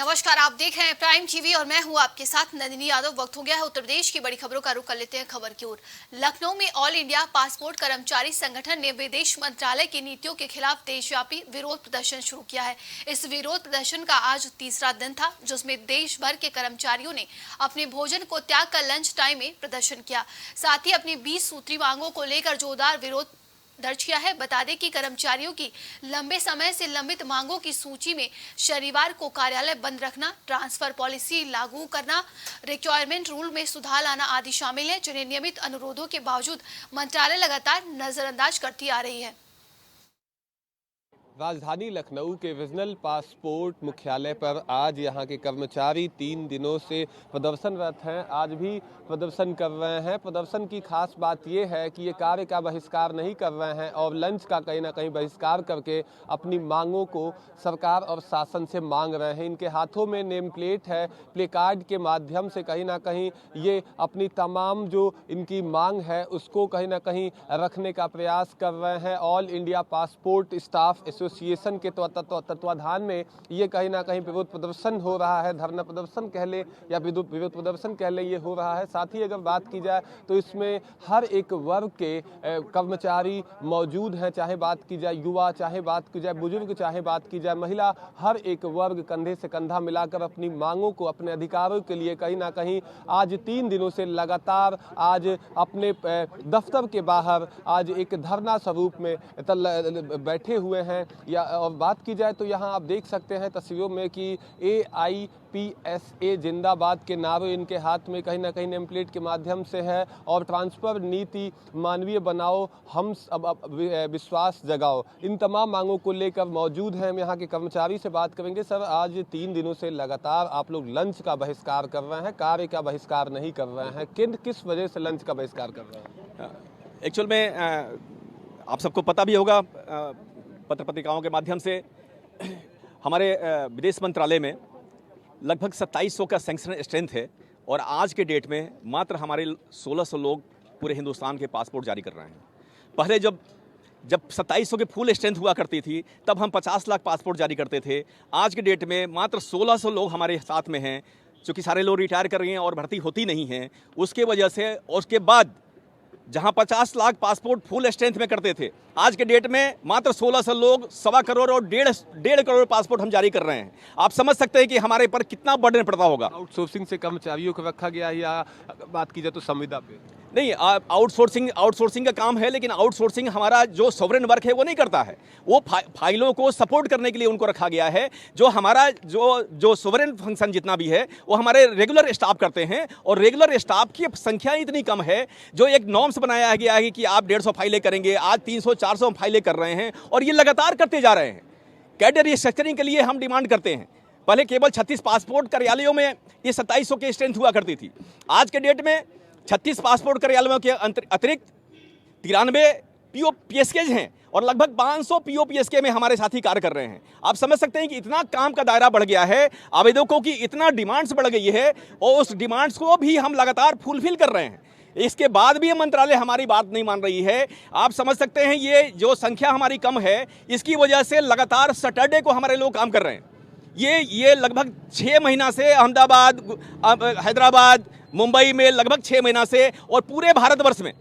नमस्कार, आप देख रहे हैं प्राइम टीवी और मैं हूं आपके साथ नंदिनी यादव। वक्त हो गया है उत्तर प्रदेश की बड़ी खबरों का रुख कर लेते हैं खबर की ओर। लखनऊ में ऑल इंडिया पासपोर्ट कर्मचारी संगठन ने विदेश मंत्रालय की नीतियों के खिलाफ देशव्यापी विरोध प्रदर्शन शुरू किया है। इस विरोध प्रदर्शन का आज तीसरा दिन था, जिसमें देश भर के कर्मचारियों ने अपने भोजन को त्याग कर लंच टाइम में प्रदर्शन किया। साथ ही अपनी 20 सूत्री मांगों को लेकर जोरदार विरोध दर्ज किया है। बता दें कि कर्मचारियों की लंबे समय से लंबित मांगों की सूची में शनिवार को कार्यालय बंद रखना, ट्रांसफर पॉलिसी लागू करना, रिक्वायरमेंट रूल में सुधार लाना आदि शामिल है, जिन्हें नियमित अनुरोधों के बावजूद मंत्रालय लगातार नजरअंदाज करती आ रही है। राजधानी लखनऊ के रीजनल पासपोर्ट मुख्यालय पर आज यहां के कर्मचारी 3 दिनों से प्रदर्शनरत हैं। आज भी प्रदर्शन कर रहे हैं। प्रदर्शन की खास बात यह है कि ये कार्य का बहिष्कार नहीं कर रहे हैं और लंच का कहीं ना कहीं बहिष्कार करके अपनी मांगों को सरकार और शासन से मांग रहे हैं। इनके हाथों में नेम प्लेट है, प्ले कार्ड के माध्यम से कहीं ना कहीं ये अपनी तमाम जो इनकी मांग है उसको कहीं ना कहीं रखने का प्रयास कर रहे हैं। All India passport staff association के तत्वाधान में ये कहीं ना कहीं विरोध प्रदर्शन हो रहा है, धरना प्रदर्शन कह ले या विरोध प्रदर्शन कह ले, ये हो रहा है। साथ ही अगर बात की जाए तो इसमें हर एक वर्ग के कर्मचारी मौजूद हैं, चाहे बात की जाए युवा, चाहे बात की जाए बुजुर्ग, चाहे बात की जाए महिला, हर एक वर्ग कंधे से कंधा मिलाकर अपनी मांगों को, अपने अधिकारों के लिए कहीं ना कहीं आज 3 दिनों से लगातार आज अपने दफ्तर के बाहर आज एक धरना स्वरूप में बैठे हुए हैं। या और बात की जाए तो यहाँ आप देख सकते हैं तस्वीरों में कि AIPSA जिंदाबाद के नारे इनके हाथ में कहीं ना कहीं नेम प्लेट के माध्यम से है और ट्रांसफर नीति मानवीय बनाओ, हम अब विश्वास जगाओ, इन तमाम मांगों को लेकर मौजूद हैं। हम यहाँ के कर्मचारी से बात करेंगे। सर, आज 3 दिनों से लगातार आप लोग लंच का बहिष्कार कर रहे हैं, कार्य का बहिष्कार नहीं कर रहे हैं, किस वजह से लंच का बहिष्कार कर रहे हैं? एक्चुअल में आप सबको पता भी होगा, पत्र पत्रिकाओं के माध्यम से हमारे विदेश मंत्रालय में लगभग 2700 का सैंक्शन स्ट्रेंथ है और आज के डेट में मात्र हमारे 1600 लोग पूरे हिंदुस्तान के पासपोर्ट जारी कर रहे हैं। पहले जब 2700 की फुल स्ट्रेंथ हुआ करती थी तब हम 50 लाख पासपोर्ट जारी करते थे। आज के डेट में मात्र 1600 लोग हमारे साथ में हैं, क्योंकि सारे लोग रिटायर कर रहे हैं और भर्ती होती नहीं है। उसके वजह से और उसके बाद जहां 50 लाख पासपोर्ट फुल स्ट्रेंथ में करते थे, आज के डेट में मात्र 1600 लोग 1.25 करोड़ और 1.5 करोड़ पासपोर्ट हम जारी कर रहे हैं। आप समझ सकते हैं कि हमारे पर कितना बर्डन पड़ता होगा। आउटसोर्सिंग से कर्मचारियों को रखा गया या बात की जाए तो संविदा पे नहीं, आउटसोर्सिंग का काम है, लेकिन आउटसोर्सिंग हमारा जो सॉवरेन वर्क है वो नहीं करता है। वो फाइलों को सपोर्ट करने के लिए उनको रखा गया है। जो हमारा जो सॉवरेन फंक्शन जितना भी है वो हमारे रेगुलर स्टाफ करते हैं और रेगुलर स्टाफ की संख्या इतनी कम है। जो एक नॉर्म्स बनाया गया है कि आप 150 फाइलें करेंगे, आज 300-400 फाइलें कर रहे हैं और ये लगातार करते जा रहे हैं। कैडर रिस्ट्रक्चरिंग के लिए हम डिमांड करते हैं। पहले केवल 36 पासपोर्ट कार्यालयों में ये 2700 की स्ट्रेंथ हुआ करती थी। आज के डेट में 36 पासपोर्ट कार्यालयों के अतिरिक्त 93 POPSK हैं और लगभग 500 POPSK में हमारे साथी कार्य कर रहे हैं। आप समझ सकते हैं कि इतना काम का दायरा बढ़ गया है, आवेदकों की इतना डिमांड्स बढ़ गई है और उस डिमांड्स को भी हम लगातार फुलफिल कर रहे हैं। इसके बाद भी मंत्रालय हमारी बात नहीं मान रही है। आप समझ सकते हैं ये जो संख्या हमारी कम है, इसकी वजह से लगातार सैटरडे को हमारे लोग काम कर रहे हैं। ये लगभग 6 महीना से अहमदाबाद, हैदराबाद, मुंबई में लगभग 6 महीना से और पूरे भारतवर्ष में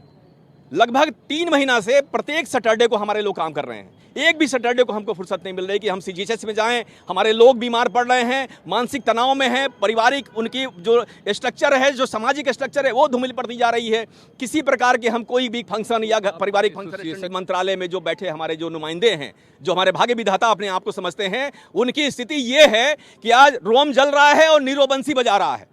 लगभग 3 महीना से प्रत्येक सैटरडे को हमारे लोग काम कर रहे हैं। एक भी सैटरडे को हमको फुर्सत नहीं मिल रही कि हम CGHS में जाएं। हमारे लोग बीमार पड़ रहे हैं, मानसिक तनाव में हैं, पारिवारिक उनकी जो स्ट्रक्चर है, जो सामाजिक स्ट्रक्चर है वो धूमिल पड़ती जा रही है। किसी प्रकार के हम कोई भी फंक्शन या पारिवारिक फंक्शन, मंत्रालय में जो बैठे हमारे जो नुमाइंदे हैं, जो हमारे भाग्य विधाता अपने आप को समझते हैं, उनकी स्थिति ये है कि आज रोम जल रहा है और नीरो बंसी बजा रहा है।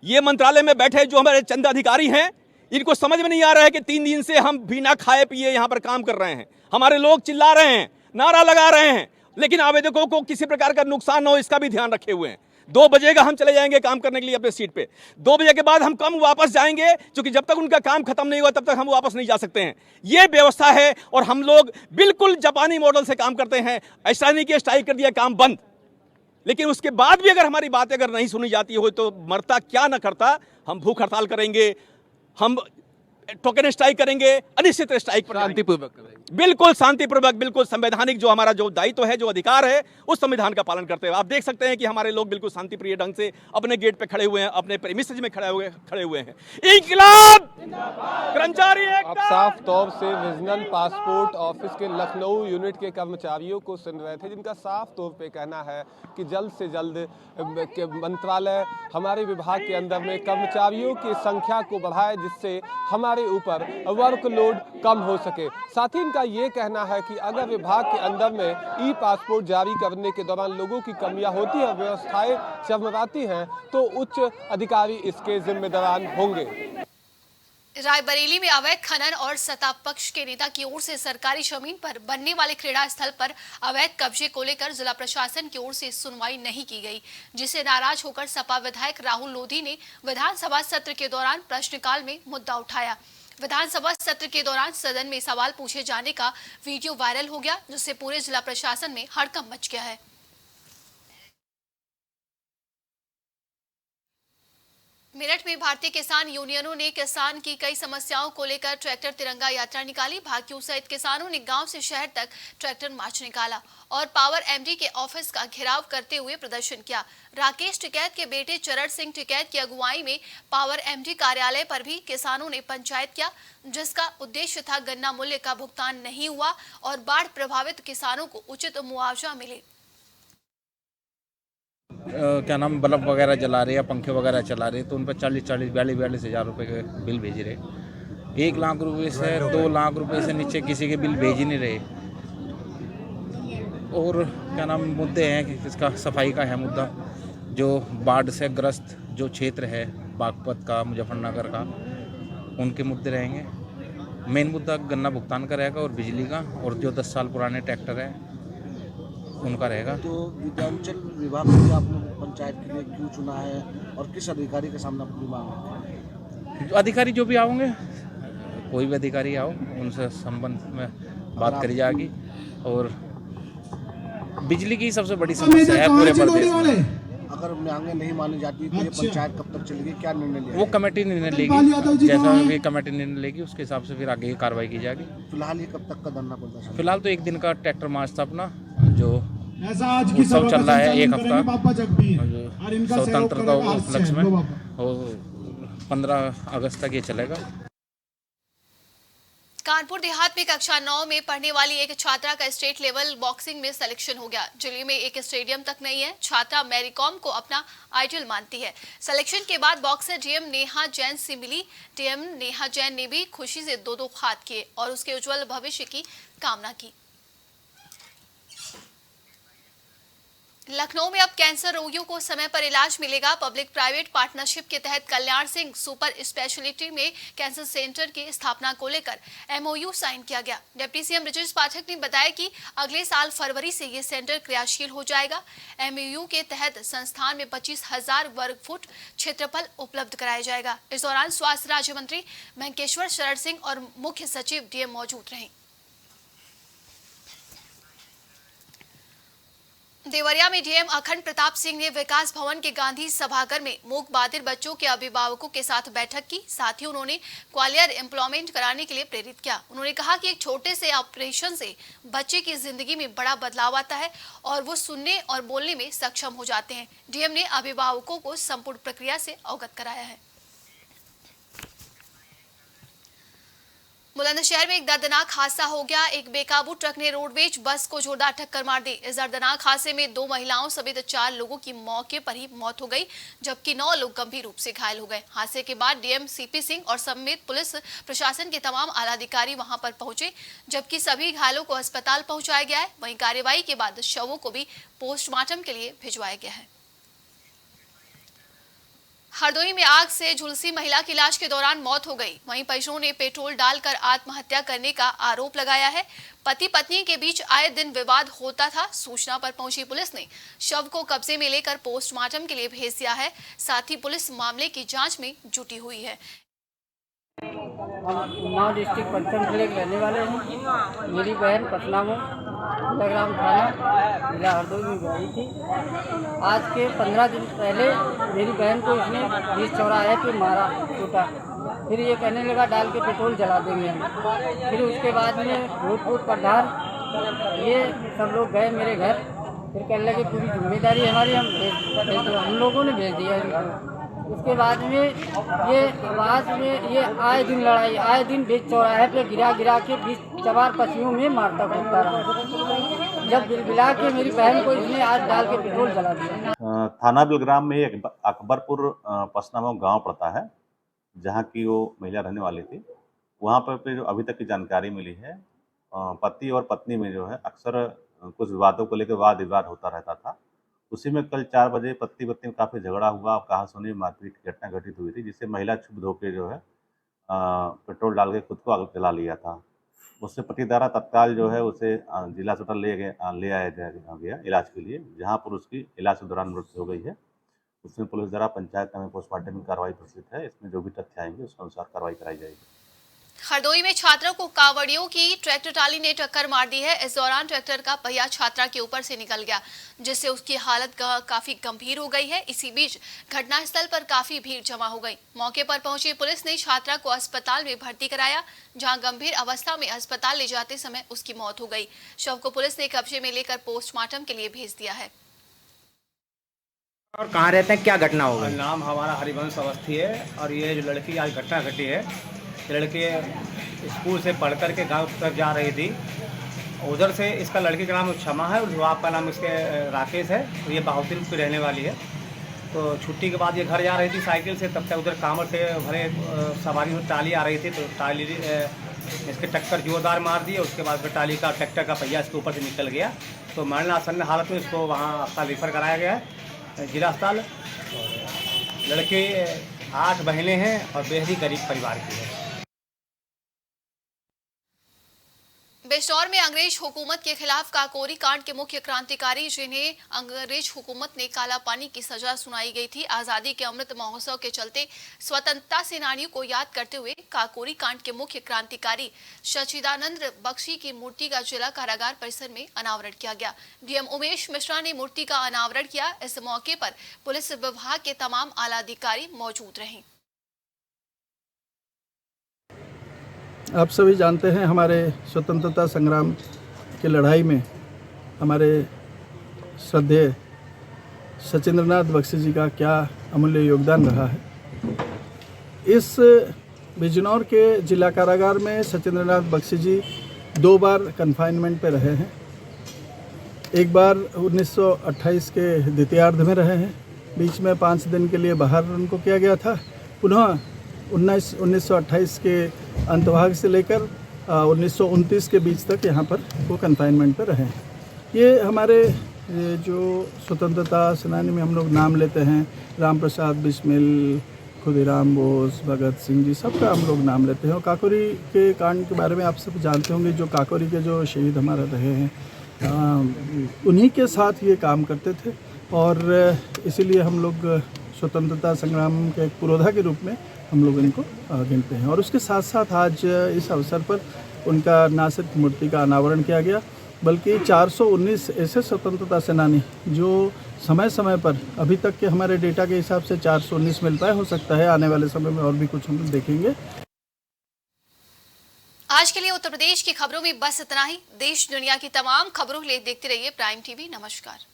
ये मंत्रालय में बैठे जो हमारे चंद अधिकारी हैं, इनको समझ में नहीं आ रहा है कि 3 दिन से हम बिना खाए पिए यहाँ पर काम कर रहे हैं। हमारे लोग चिल्ला रहे हैं, नारा लगा रहे हैं, लेकिन आवेदकों को किसी प्रकार का नुकसान न हो इसका भी ध्यान रखे हुए हैं। 2 बजे का हम चले जाएंगे काम करने के लिए अपने सीट पे। 2 बजे के बाद हम कम वापस जाएंगे, क्योंकि जब तक उनका काम खत्म नहीं हुआ तब तक हम वापस नहीं जा सकते हैं। ये व्यवस्था है और हम लोग बिल्कुल जापानी मॉडल से काम करते हैं। ऐसा नहीं कि स्ट्राइक कर दिया काम बंद, लेकिन उसके बाद भी अगर हमारी बातें अगर नहीं सुनी जाती हो तो मरता क्या न करता, हम भूख हड़ताल करेंगे, हम टोकन स्ट्राइक करेंगे, अनिश्चित स्ट्राइक पर शांतिपूर्वक करेंगे। बिल्कुल शांतिपूर्वक, बिल्कुल संवैधानिक जो हमारा जो दायित्व है, जो अधिकार है, उस संविधान का पालन करते हुए आप देख सकते हैं कि हमारे लोग बिल्कुल शांतिप्रिय ढंग से अपने गेट पे खड़े हुए हैं, अपने प्रेमिसेस में खड़े हुए हैं। इंकलाब, कर्मचारी आप एकता। साफ तौर से रीजनल पासपोर्ट ऑफिस के लखनऊ यूनिट के कर्मचारियों को सुन रहे थे, जिनका साफ तौर पे कहना है कि जल्द से जल्द मंत्रालय, हमारे विभाग के अंदर में कर्मचारियों की संख्या को बढ़ाए, जिससे हमारे ऊपर वर्कलोड कम हो सके। साथ ही इनका ये कहना है कि अगर विभाग के अंदर में ई पासपोर्ट जारी करने के दौरान लोगों की कमियां होती है, व्यवस्थाएं चरमराती हैं, तो उच्च अधिकारी इसके जिम्मेदार होंगे। रायबरेली में अवैध खनन और सत्ता पक्ष के नेता की ओर से सरकारी जमीन पर बनने वाले क्रीड़ा स्थल पर अवैध कब्जे को लेकर जिला प्रशासन की ओर से सुनवाई नहीं की गई, जिससे नाराज होकर सपा विधायक राहुल लोधी ने विधानसभा सत्र के दौरान प्रश्नकाल में मुद्दा उठाया। विधानसभा सत्र के दौरान सदन में सवाल पूछे जाने का वीडियो वायरल हो गया, जिससे पूरे जिला प्रशासन में हड़कंप मच गया है। मेरठ में भारतीय किसान यूनियनों ने किसान की कई समस्याओं को लेकर ट्रैक्टर तिरंगा यात्रा निकाली। भाकियों सहित किसानों ने गांव से शहर तक ट्रैक्टर मार्च निकाला और पावर एमडी के ऑफिस का घेराव करते हुए प्रदर्शन किया। राकेश टिकैत के बेटे चरण सिंह टिकैत की अगुवाई में पावर एमडी कार्यालय पर भी किसानों ने पंचायत किया, जिसका उद्देश्य था गन्ना मूल्य का भुगतान नहीं हुआ और बाढ़ प्रभावित किसानों को उचित मुआवजा मिले। क्या नाम बल्ब वगैरह जला रहे या पंखे वगैरह चला रहे, तो उन पर 42 हज़ार रुपये के बिल भेज रहे। 1 लाख रुपए से 2 लाख रुपए से नीचे किसी के बिल भेज ही नहीं रहे। और क्या नाम मुद्दे हैं कि इसका सफाई का है मुद्दा, जो बाढ़ से ग्रस्त जो क्षेत्र है बागपत का, मुजफ्फरनगर का, उनके मुद्दे रहेंगे। मेन मुद्दा गन्ना भुगतान का रहेगा और बिजली का, और जो 10 साल पुराने ट्रैक्टर है उनका रहेगा। तो विधानचल विभाग को आपने पंचायत के लिए क्यों चुना है और किस अधिकारी के सामने अपनी मांग है? अधिकारी जो भी आओगे, कोई भी अधिकारी आओ, उनसे संबंध में बात करी जाएगी। और बिजली की सबसे बड़ी समस्या है पूरे प्रदेश में। अगर मांगे नहीं मानी जाती तो ये पंचायत कब तक चलेगी, क्या निर्णय लिया? वो कमेटी निर्णय लेगी, जैसा भी कमेटी निर्णय लेगी उसके हिसाब से फिर आगे की कार्रवाई की जाएगी। फिलहाल ये कब तक का धरना प्रदर्शन है? फिलहाल तो 1 दिन का ट्रैक्टर मार्च था अपना, जो उत्सव चल रहा है 1 हफ्ता, जो स्वतंत्रता उपलक्ष्य में, और 15 अगस्त तक ये चलेगा। कानपुर देहात में कक्षा 9 में पढ़ने वाली एक छात्रा का स्टेट लेवल बॉक्सिंग में सिलेक्शन हो गया। जिले में एक स्टेडियम तक नहीं है। छात्रा मैरी कॉम को अपना आइडल मानती है। सिलेक्शन के बाद बॉक्सर डीएम नेहा जैन से मिली। डीएम नेहा जैन ने भी खुशी से 2 हाथ किए और उसके उज्जवल भविष्य की कामना की। लखनऊ में अब कैंसर रोगियों को समय पर इलाज मिलेगा। पब्लिक प्राइवेट पार्टनरशिप के तहत कल्याण सिंह सुपर स्पेशलिटी में कैंसर सेंटर की स्थापना को लेकर एमओयू साइन किया गया। डिप्टी सीएम ब्रजेश पाठक ने बताया कि अगले साल फरवरी से ये सेंटर क्रियाशील हो जाएगा। एमओयू के तहत संस्थान में 25,000 वर्ग फुट क्षेत्रफल उपलब्ध कराया जाएगा। इस दौरान स्वास्थ्य राज्य मंत्री महेंकेश्वर शरण सिंह और मुख्य सचिव डीएम मौजूद रहे। देवरिया में डीएम अखंड प्रताप सिंह ने विकास भवन के गांधी सभागार में मूक बधिर बच्चों के अभिभावकों के साथ बैठक की। साथ ही उन्होंने क्वालियर एम्प्लॉयमेंट कराने के लिए प्रेरित किया। उन्होंने कहा कि एक छोटे से ऑपरेशन से बच्चे की जिंदगी में बड़ा बदलाव आता है और वो सुनने और बोलने में सक्षम हो जाते हैं। डीएम ने अभिभावकों को संपूर्ण प्रक्रिया से अवगत कराया है। बुलंदशहर में एक दर्दनाक हादसा हो गया। एक बेकाबू ट्रक ने रोडवेज बस को जोरदार टक्कर मार दी। इस दर्दनाक हादसे में 2 महिलाओं समेत 4 लोगों की मौके पर ही मौत हो गई, जबकि 9 लोग गंभीर रूप से घायल हो गए। हादसे के बाद डीएम सीपी सिंह और समेत पुलिस प्रशासन के तमाम आलाधिकारी वहां पर पहुंचे, जबकि सभी घायलों को अस्पताल पहुंचाया गया है। वहीं कार्रवाई के बाद शवों को भी पोस्टमार्टम के लिए भिजवाया गया है। हरदोई में आग से झुलसी महिला की इलाज के दौरान मौत हो गई। वहीं परिजनों ने पेट्रोल डालकर आत्महत्या करने का आरोप लगाया है। पति पत्नी के बीच आए दिन विवाद होता था। सूचना पर पहुंची पुलिस ने शव को कब्जे में लेकर पोस्टमार्टम के लिए भेज दिया है। साथ ही पुलिस मामले की जांच में जुटी हुई है। हम उन्नाव डिस्ट्रिक्ट पंचम जिले के रहने वाले हैं। मेरी बहन पटना में लग्राम थाना जिला हरदोई में गई थी। आज के 15 दिन पहले मेरी बहन को इसने बीच चौराहे पे मारा, टूटा। फिर ये कहने लगा डाल के पेट्रोल जला देंगे हम। फिर उसके बाद में भूतपूर्व प्रधान ये सब लोग गए मेरे घर, फिर कहने लगे पूरी जिम्मेदारी हमारी, हम लोगों ने भेज दिया इनको। उसके बाद में ये आए दिन लड़ाई, आए दिन बीच चौराहे पे गिरा के बीच चबार पशुओं में मारता कूदता रहा। जब बिलबिला के मेरी बहन को इसने आज डाल के पेट्रोल जला दिया। थाना बिलग्राम में एक अकबरपुर पसनामा गांव पड़ता है, जहां की वो महिला रहने वाली थी। वहां पर जो अभी तक की जानकारी मिली है, पति और पत्नी में जो है अक्सर कुछ विवादों को लेकर वाद विवाद होता रहता था। उसी में कल 4 बजे पति पत्नी में काफ़ी झगड़ा हुआ और कहासुनी मारपीट की घटना घटित हुई थी, जिससे महिला क्षुब्ध होकर जो है पेट्रोल डाल के खुद को आग जला लिया था। उससे पति द्वारा तत्काल जो है उसे जिला अस्पताल ले आया गया इलाज के लिए, जहां पर उसकी इलाज के दौरान मृत्यु हो गई है। उसमें पुलिस द्वारा पंचायत में पोस्टमार्टम की कार्रवाई प्रस्तुत है। इसमें जो भी तथ्य आएंगे उसके अनुसार कार्रवाई कराई जाएगी। हरदोई में छात्रों को कावड़ियों की ट्रैक्टर ट्राली ने टक्कर मार दी है। इस दौरान ट्रैक्टर का पहिया छात्रा के ऊपर से निकल गया, जिससे उसकी हालत काफी गंभीर हो गई है। इसी बीच घटनास्थल पर काफी भीड़ जमा हो गई। मौके पर पहुंची पुलिस ने छात्रा को अस्पताल में भर्ती कराया, जहां गंभीर अवस्था में अस्पताल ले जाते समय उसकी मौत हो गई। शव को पुलिस ने कब्जे में लेकर पोस्टमार्टम के लिए भेज दिया है। और कहाँ रहते हैं, क्या घटना हो गई? नाम हमारा हरिवंश अवस्थी है और ये जो लड़की आज घटना घटी है, लड़के स्कूल से पढ़ कर के गांव तक जा रही थी। उधर से इसका लड़की का नाम क्षमा है और बाप का नाम इसके राकेश है और ये बहादुर की रहने वाली है। तो छुट्टी के बाद ये घर जा रही थी साइकिल से, तब तक उधर कांवड़ से भरे सवारी में टाली आ रही थी, तो टाली इसके टक्कर जोरदार मार दी। उसके बाद टाली का ट्रैक्टर का पहिया इसके ऊपर से निकल गया, तो मरणासन्न हालत में इसको वहाँ अस्पताल रेफर कराया गया है, जिला अस्पताल। लड़के 8 बहनें हैं और बेहद ही गरीब परिवार की है। बिजनौर में अंग्रेज हुकूमत के खिलाफ काकोरी कांड के मुख्य क्रांतिकारी, जिन्हें अंग्रेज हुकूमत ने काला पानी की सजा सुनाई गई थी, आजादी के अमृत महोत्सव के चलते स्वतंत्रता सेनानियों को याद करते हुए काकोरी कांड के मुख्य क्रांतिकारी सच्चिदानंद बख्शी की मूर्ति का जिला कारागार परिसर में अनावरण किया गया। डीएम उमेश मिश्रा ने मूर्ति का अनावरण किया। इस मौके पर पुलिस विभाग के तमाम आला अधिकारी मौजूद रहे। आप सभी जानते हैं हमारे स्वतंत्रता संग्राम की लड़ाई में हमारे श्रद्धेय सचिंद्रनाथ बख्शी जी का क्या अमूल्य योगदान रहा है। इस बिजनौर के जिला कारागार में सचिंद्रनाथ बख्शी जी 2 बार कन्फाइनमेंट पे रहे हैं। एक बार 1928 के द्वितीयार्ध में रहे हैं, बीच में 5 दिन के लिए बाहर उनको किया गया था। पुनः 1928 के अंतभाग से लेकर 1929 के बीच तक यहाँ पर वो कन्फाइनमेंट पर रहे हैं। ये हमारे जो स्वतंत्रता सेनानी में हम लोग नाम लेते हैं, राम प्रसाद बिस्मिल, खुदीराम बोस, भगत सिंह जी, सबका हम लोग नाम लेते हैं। और काकोरी के कांड के बारे में आप सब जानते होंगे, जो काकोरी के जो शहीद हमारे रहे हैं, उन्हीं के साथ ये काम करते थे और इसीलिए हम लोग स्वतंत्रता संग्राम के एक पुरोधा के रूप में हम लोग इनको गिनते हैं। और उसके साथ साथ आज इस अवसर पर उनका न सिर्फ मूर्ति का अनावरण किया गया, बल्कि 419 ऐसे स्वतंत्रता सेनानी जो समय समय पर, अभी तक के हमारे डेटा के हिसाब से 419 मिलता है, हो सकता है आने वाले समय में और भी कुछ हम लोग देखेंगे। आज के लिए उत्तर प्रदेश की खबरों में बस इतना ही। देश दुनिया की तमाम खबरों के लिए देखते रहिए प्राइम टीवी। नमस्कार।